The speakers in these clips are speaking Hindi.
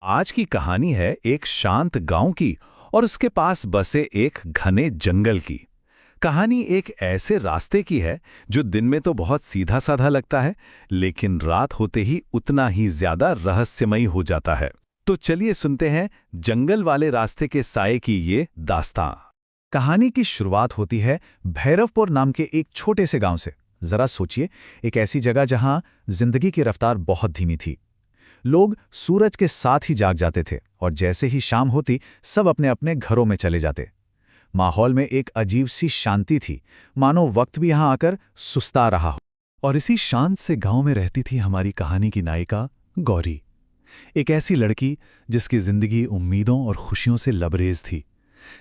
आज की कहानी है एक शांत गांव की और उसके पास बसे एक घने जंगल की। कहानी एक ऐसे रास्ते की है जो दिन में तो बहुत सीधा साधा लगता है, लेकिन रात होते ही उतना ही ज्यादा रहस्यमयी हो जाता है। तो चलिए सुनते हैं जंगल वाले रास्ते के साए की ये दास्तां। कहानी की शुरुआत होती है भैरवपुर नाम के एक छोटे से गांव से। जरा सोचिए, एक ऐसी जगह जहां जिंदगी की रफ्तार बहुत धीमी थी। लोग सूरज के साथ ही जाग जाते थे और जैसे ही शाम होती सब अपने अपने घरों में चले जाते। माहौल में एक अजीब सी शांति थी, मानो वक्त भी यहां आकर सुस्ता रहा हो। और इसी शांत से गांव में रहती थी हमारी कहानी की नायिका गौरी, एक ऐसी लड़की जिसकी जिंदगी उम्मीदों और खुशियों से लबरेज थी।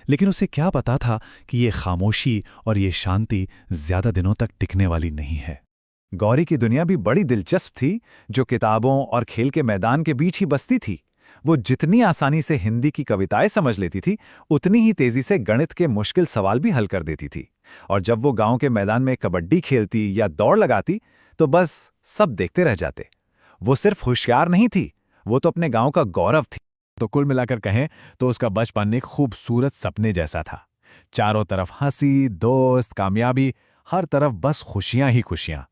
लेकिन उसे क्या पता था कि ये खामोशी और ये शांति ज्यादा दिनों तक टिकने वाली नहीं है। गौरी की दुनिया भी बड़ी दिलचस्प थी, जो किताबों और खेल के मैदान के बीच ही बसती थी। वो जितनी आसानी से हिंदी की कविताएं समझ लेती थी, उतनी ही तेजी से गणित के मुश्किल सवाल भी हल कर देती थी। और जब वो गांव के मैदान में कबड्डी खेलती या दौड़ लगाती, तो बस सब देखते रह जाते। वो सिर्फ होशियार नहीं थी, वो तो अपने गांव का गौरव थी। तो कुल मिलाकर कहें तो उसका बचपन एक खूबसूरत सपने जैसा था। चारों तरफ हंसी, दोस्त, कामयाबी, हर तरफ बस खुशियां ही खुशियां।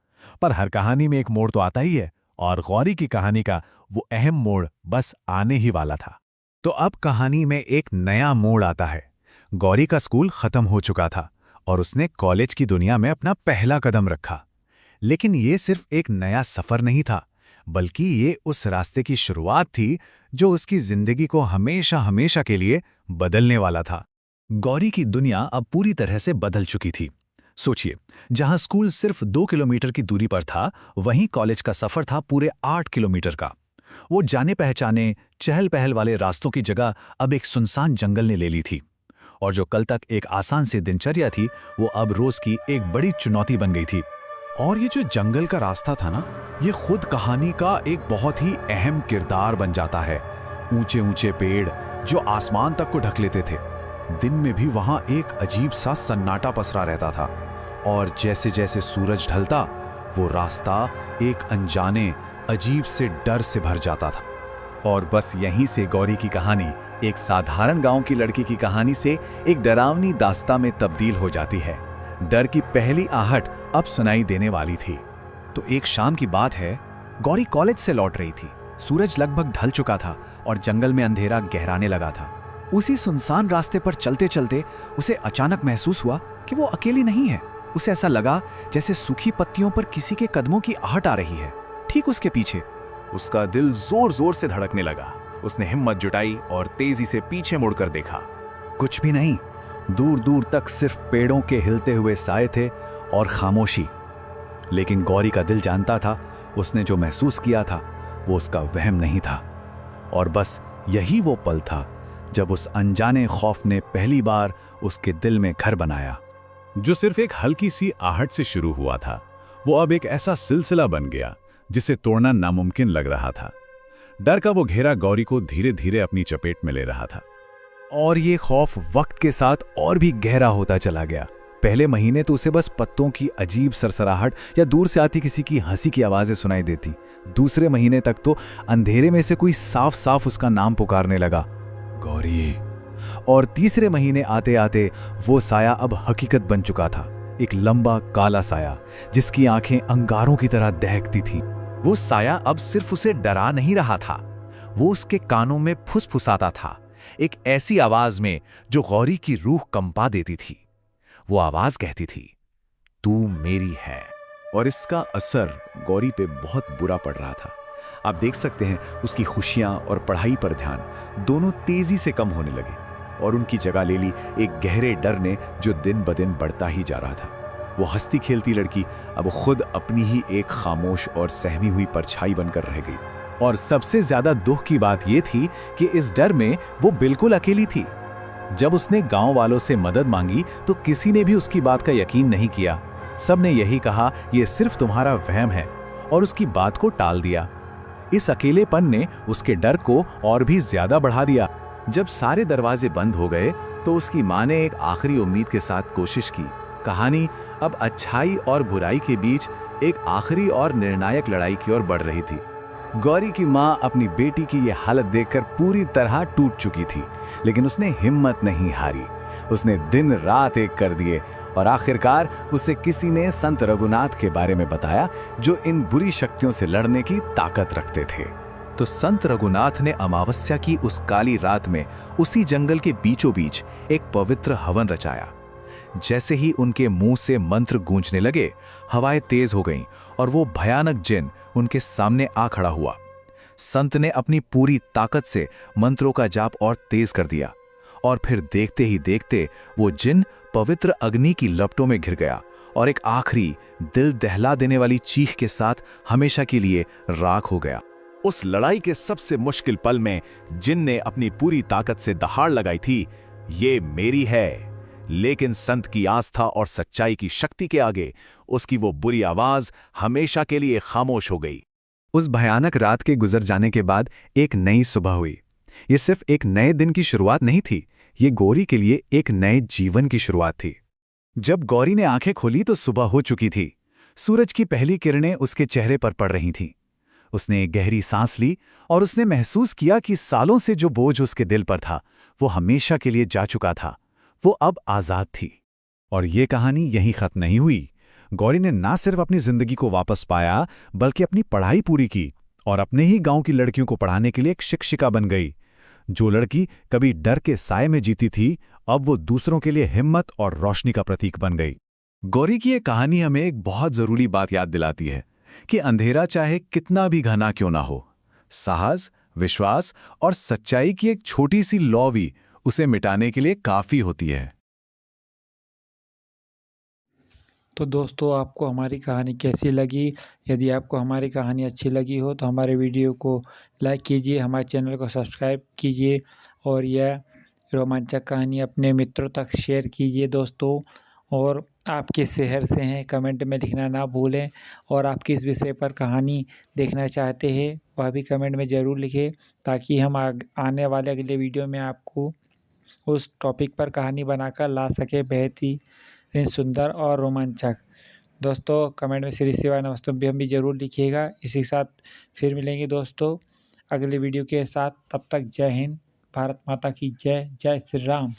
पर हर कहानी में एक मोड़ तो आता ही है, और गौरी की कहानी का वो अहम मोड़ बस आने ही वाला था। तो अब कहानी में एक नया मोड़ आता है। गौरी का स्कूल खत्म हो चुका था और उसने कॉलेज की दुनिया में अपना पहला कदम रखा। लेकिन ये सिर्फ एक नया सफर नहीं था, बल्कि ये उस रास्ते की शुरुआत थी जो उसकी जिंदगी को हमेशा हमेशा के लिए बदलने वाला था। गौरी की दुनिया अब पूरी तरह से बदल चुकी थी। सोचिए, जहां स्कूल सिर्फ 2 किलोमीटर की दूरी पर था, वहीं कॉलेज का सफर था पूरे 8 किलोमीटर का। वो जाने पहचाने चहल पहल वाले रास्तों की जगह अब एक सुनसान जंगल ने ले ली थी। और जो कल तक एक आसान सी दिनचर्या थी, वो अब रोज की एक बड़ी चुनौती बन गई थी। और ये जो जंगल का रास्ता था ना, ये खुद कहानी का एक बहुत ही अहम किरदार बन जाता है। ऊंचे ऊंचे पेड़ जो आसमान तक को ढक लेते थे। दिन में भी वहां एक अजीब सा सन्नाटा पसरा रहता था, और जैसे जैसे सूरज ढलता, वो रास्ता एक अनजाने अजीब से डर से भर जाता था। और बस यहीं से गौरी की कहानी एक साधारण गांव की लड़की की कहानी से एक डरावनी दास्तां में तब्दील हो जाती है। डर की पहली आहट अब सुनाई देने वाली थी। तो एक शाम की बात है, गौरी कॉलेज से लौट रही थी। सूरज लगभग ढल चुका था और जंगल में अंधेरा गहराने लगा था। उसी सुनसान रास्ते पर चलते चलते उसे अचानक महसूस हुआ कि वो अकेली नहीं है। उसे ऐसा लगा जैसे सूखी पत्तियों पर किसी के कदमों की आहट आ रही है। ठीक उसके पीछे उसका दिल जोर जोर से धड़कने लगा। उसने हिम्मत जुटाई और तेजी से पीछे मुड़कर देखा। कुछ भी नहीं, दूर दूर तक सिर्फ पेड़ों के हिलते हुए साए थे और खामोशी। लेकिन गौरी का दिल जानता था, उसने जो महसूस किया था वो उसका वहम नहीं था। और बस यही वो पल था जब उस अनजाने खौफ ने पहली बार उसके दिल में घर बनाया। जो सिर्फ एक हल्की सी आहट से शुरू हुआ था, वो अब एक ऐसा सिलसिला बन गया जिसे तोड़ना नामुमकिन लग रहा था। डर का वो घेरा गौरी को धीरे धीरे अपनी चपेट में ले रहा था। और ये खौफ वक्त के साथ और भी गहरा होता चला गया। पहले महीने तो उसे बस पत्तों की अजीब सरसराहट या दूर से आती किसी की हंसी की आवाजें सुनाई देती। दूसरे महीने तक तो अंधेरे में से कोई साफ साफ उसका नाम पुकारने लगा, गौरी। और तीसरे महीने आते आते वो साया अब हकीकत बन चुका था। एक लंबा काला साया जिसकी आंखें अंगारों की तरह दहकती थीं। वो साया अब सिर्फ उसे डरा नहीं रहा था, वो उसके कानों में फुसफुसाता था, एक ऐसी आवाज में जो गौरी की रूह कंपा देती थी। वो आवाज कहती थी, तू मेरी है। और इसका असर गौरी पे बहुत बुरा पड़ रहा था। आप देख सकते हैं उसकी खुशियां और पढ़ाई पर ध्यान दोनों तेजी से कम होने लगे, और उनकी जगह ले ली एक गहरे डर ने जो दिन ब दिन बढ़ता ही जा रहा था। वो हंसती खेलती लड़की अब खुद अपनी ही एक खामोश और सहमी हुई परछाई बनकर रह गई। और सबसे ज्यादा दुख की बात यह थी कि इस डर में वो बिल्कुल अकेली थी। जब उसने गांव वालों से मदद मांगी तो किसी ने भी उसकी बात का यकीन नहीं किया। सबने यही कहा, यह सिर्फ तुम्हारा वहम है, और उसकी बात को टाल दिया। इस अकेलेपन ने उसके डर को और भी ज्यादा बढ़ा दिया। जब सारे दरवाजे बंद हो गए तो उसकी मां ने एक आखिरी उम्मीद के साथ कोशिश की। कहानी अब अच्छाई और बुराई के बीच एक आखिरी और निर्णायक लड़ाई की ओर बढ़ रही थी। गौरी की माँ अपनी बेटी की ये हालत देखकर पूरी तरह टूट चुकी थी, लेकिन उसने हिम्मत नहीं हारी। उसने दिन रात एक कर दिए और आखिरकार उसे किसी ने संत रघुनाथ के बारे में बताया, जो इन बुरी शक्तियों से लड़ने की ताकत रखते थे। तो संत रघुनाथ ने अमावस्या की उस काली रात में उसी जंगल के बीचों बीच एक पवित्र हवन रचाया। जैसे ही उनके मुंह से मंत्र गूंजने लगे, हवाएं तेज हो गईं और वो भयानक जिन उनके सामने आ खड़ा हुआ। संत ने अपनी पूरी ताकत से मंत्रों का जाप और तेज कर दिया और फिर देखते ही देखते वो जिन पवित्र अग्नि की लपटों में घिर गया और एक आखिरी दिल दहला देने वाली चीख के साथ हमेशा के लिए राख हो गया। उस लड़ाई के सबसे मुश्किल पल में जिन ने अपनी पूरी ताकत से दहाड़ लगाई थी, ये मेरी है। लेकिन संत की आस्था और सच्चाई की शक्ति के आगे उसकी वो बुरी आवाज हमेशा के लिए खामोश हो गई। उस भयानक रात के गुजर जाने के बाद एक नई सुबह हुई। ये सिर्फ एक नए दिन की शुरुआत नहीं थी, ये गौरी के लिए एक नए जीवन की शुरुआत थी। जब गौरी ने आंखें खोली तो सुबह हो चुकी थी। सूरज की पहली किरणें उसके चेहरे पर पड़ रही थीं। उसने एक गहरी सांस ली और उसने महसूस किया कि सालों से जो बोझ उसके दिल पर था, वो हमेशा के लिए जा चुका था। वो अब आज़ाद थी। और ये कहानी यहीं खत्म नहीं हुई। गौरी ने ना सिर्फ अपनी जिंदगी को वापस पाया, बल्कि अपनी पढ़ाई पूरी की और अपने ही गांव की लड़कियों को पढ़ाने के लिए एक शिक्षिका बन गई। जो लड़की कभी डर के साए में जीती थी, अब वो दूसरों के लिए हिम्मत और रोशनी का प्रतीक बन गई। गौरी की ये कहानी हमें एक बहुत जरूरी बात याद दिलाती है कि अंधेरा चाहे कितना भी घना क्यों ना हो, साहस, विश्वास और सच्चाई की एक छोटी सी लौ भी उसे मिटाने के लिए काफी होती है। तो दोस्तों, आपको हमारी कहानी कैसी लगी? यदि आपको हमारी कहानी अच्छी लगी हो तो हमारे वीडियो को लाइक कीजिए, हमारे चैनल को सब्सक्राइब कीजिए और यह रोमांचक कहानी अपने मित्रों तक शेयर कीजिए दोस्तों। और आप किस शहर से हैं कमेंट में लिखना ना भूलें, और आप किस विषय पर कहानी देखना चाहते हैं वह भी कमेंट में ज़रूर लिखें, ताकि हम आने वाले अगले वीडियो में आपको उस टॉपिक पर कहानी बनाकर ला सके, बेहद ही सुंदर और रोमांचक। दोस्तों, कमेंट में श्री शिवाय नमस्तुभ्यं भी ज़रूर लिखिएगा। इसी के साथ फिर मिलेंगे दोस्तों अगले वीडियो के साथ। तब तक जय हिंद, भारत माता की जय, जय श्री राम।